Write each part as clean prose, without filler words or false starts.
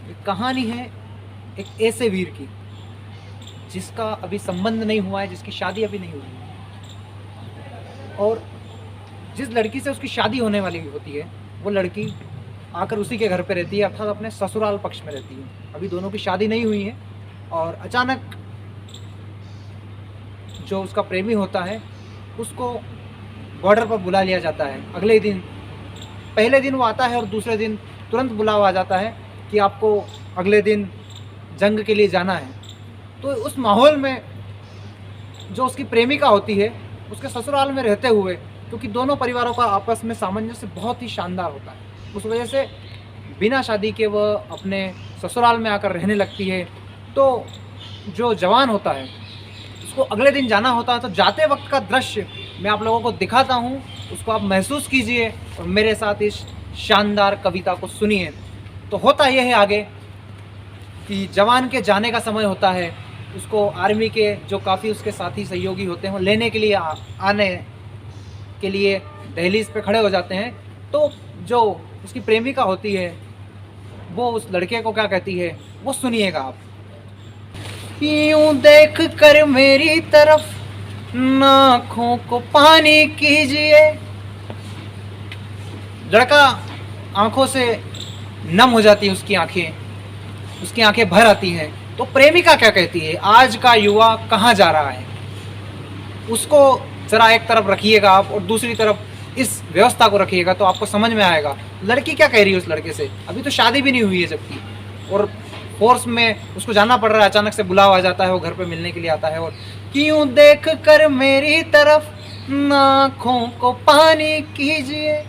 एक कहानी है एक ऐसे वीर की जिसका अभी संबंध नहीं हुआ है, जिसकी शादी अभी नहीं हुई है, और जिस लड़की से उसकी शादी होने वाली होती है वो लड़की आकर उसी के घर पे रहती है, अर्थात अपने ससुराल पक्ष में रहती है। अभी दोनों की शादी नहीं हुई है और अचानक जो उसका प्रेमी होता है उसको बॉर्डर पर बुला लिया जाता है। अगले दिन, पहले दिन वो आता है और दूसरे दिन तुरंत बुलावा आ जाता है कि आपको अगले दिन जंग के लिए जाना है। तो उस माहौल में जो उसकी प्रेमिका होती है उसके ससुराल में रहते हुए, क्योंकि दोनों परिवारों का आपस में सामंजस्य बहुत ही शानदार होता है, उस वजह से बिना शादी के वह अपने ससुराल में आकर रहने लगती है। तो जो जवान होता है उसको अगले दिन जाना होता है, तो जाते वक्त का दृश्य मैं आप लोगों को दिखाता हूँ, उसको आप महसूस कीजिए और मेरे साथ इस शानदार कविता को सुनिए। तो होता यह है आगे कि जवान के जाने का समय होता है, उसको आर्मी के जो काफ़ी उसके साथी सहयोगी होते हैं वो लेने के लिए आने के लिए दहलीज पे खड़े हो जाते हैं। तो जो उसकी प्रेमिका होती है वो उस लड़के को क्या कहती है वो सुनिएगा आप। यूं देख कर मेरी तरफ आँखों को पानी कीजिए। लड़का आंखों से नम हो जाती है, उसकी आंखें भर आती हैं। तो प्रेमिका क्या कहती है, आज का युवा कहाँ जा रहा है, उसको जरा एक तरफ रखिएगा आप और दूसरी तरफ इस व्यवस्था को रखिएगा तो आपको समझ में आएगा लड़की क्या कह रही है उस लड़के से। अभी तो शादी भी नहीं हुई है जबकि, और फोर्स में उसको जाना पड़ रहा है, अचानक से बुलावा आ जाता है, वो घर पे मिलने के लिए आता है। और क्यों देख कर मेरी तरफ आँखों को पानी कीजिए,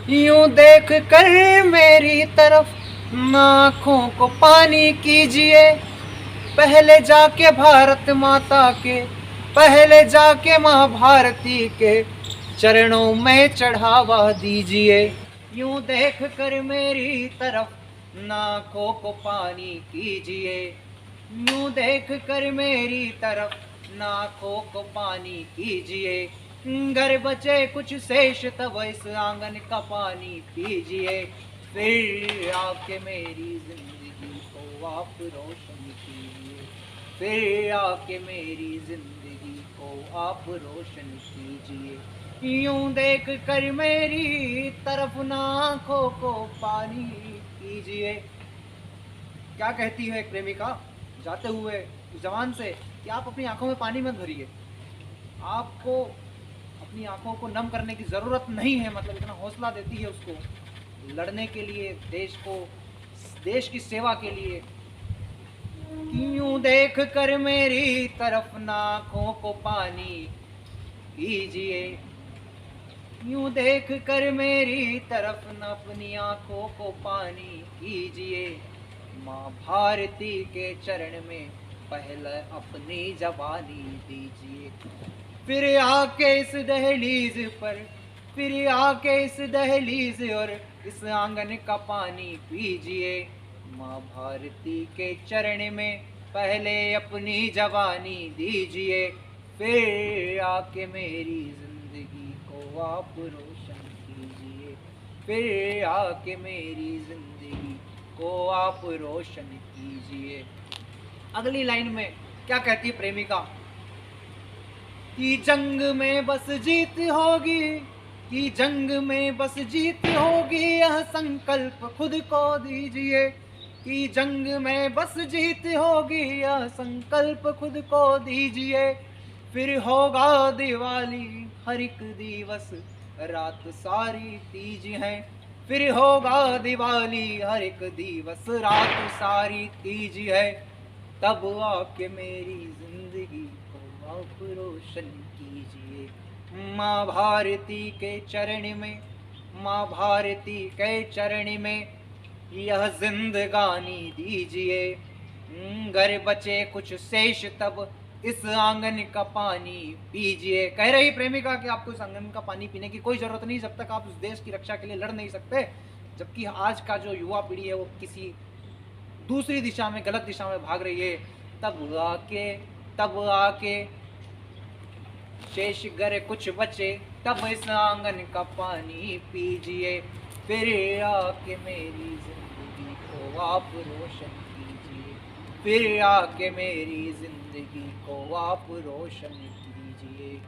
यूं देख कर मेरी तरफ आँखों को पानी कीजिए। पहले जाके भारत माता के, पहले जाके माँ भारती के चरणों में चढ़ावा दीजिए। यूं देख कर मेरी तरफ आँखों को पानी कीजिए, यूं देख कर मेरी तरफ आँखों को पानी कीजिए। घर बचे कुछ शेष तब इस आंगन का पानी पीजिए। फिर आके मेरी जिंदगी को आप रोशन कीजिए, फिर आके मेरी जिंदगी को आप रोशन कीजिए। यूं देख कर मेरी तरफ आँखों को पानी कीजिए। क्या कहती है एक प्रेमिका जाते हुए जवान से कि आप अपनी आंखों में पानी मत भरिए, आपको अपनी आंखों को नम करने की ज़रूरत नहीं है। मतलब इतना हौसला देती है उसको लड़ने के लिए, देश को, देश की सेवा के लिए। यूं देख कर मेरी तरफ आँखों को पानी कीजिए, यूं देख कर मेरी तरफ अपनी आंखों को पानी कीजिए। माँ भारती के चरण में पहले अपनी जवानी दीजिए। फिर आके इस दहलीज पर, फिर आके इस दहलीज और इस आंगन का पानी पीजिए। माँ भारती के चरण में पहले अपनी जवानी दीजिए। फिर आके मेरी जिंदगी को आप रोशन कीजिए, फिर आके मेरी जिंदगी को आप रोशन कीजिए। अगली लाइन में क्या कहती है प्रेमिका कि जंग में बस जीत होगी, कि जंग में बस जीत होगी, यह संकल्प खुद को दीजिए। कि जंग में बस जीत होगी, यह संकल्प खुद को दीजिए। फिर होगा दिवाली हर एक दिवस, रात सारी तीज है। फिर होगा दिवाली हर एक दिवस, रात सारी तीज है। तब आके मेरी जिंदगी को आप रोशन कीजिए। माँ भारती के चरण में, माँ भारती के चरण में यह जिंदगानी दीजिए। घर बचे कुछ शेष तब इस आंगन का पानी पीजिए। कह रही प्रेमिका कि आपको इस आंगन का पानी पीने की कोई जरूरत नहीं जब तक आप उस देश की रक्षा के लिए लड़ नहीं सकते। जबकि आज का जो युवा पीढ़ी है वो किसी दूसरी दिशा में, गलत दिशा में भाग रही है। तब आके शेष घर कुछ बचे तब इस आंगन का पानी पीजिए। फिर आके मेरी जिंदगी को आप रोशन कीजिए, फिर आके मेरी ज़िंदगी को आप रोशन कीजिए।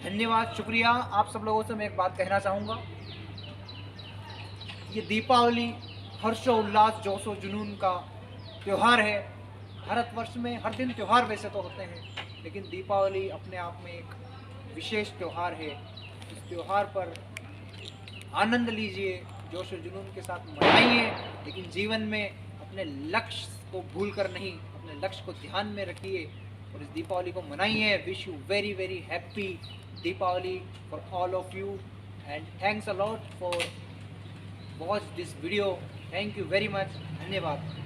धन्यवाद, शुक्रिया। आप सब लोगों से मैं एक बात कहना चाहूँगा, ये दीपावली हर्षोल्लास जोशो जुनून का त्यौहार है। भारतवर्ष में हर दिन त्यौहार वैसे तो होते हैं, लेकिन दीपावली अपने आप में एक विशेष त्यौहार है। इस त्यौहार पर आनंद लीजिए, जोश और जुनून के साथ मनाइए, लेकिन जीवन में अपने लक्ष्य को भूल कर नहीं, अपने लक्ष्य को ध्यान में रखिए और इस दीपावली को मनाइए। Wish you very very happy Deepawali for all of you and thanks a lot for watch this video. Thank you very much. धन्यवाद।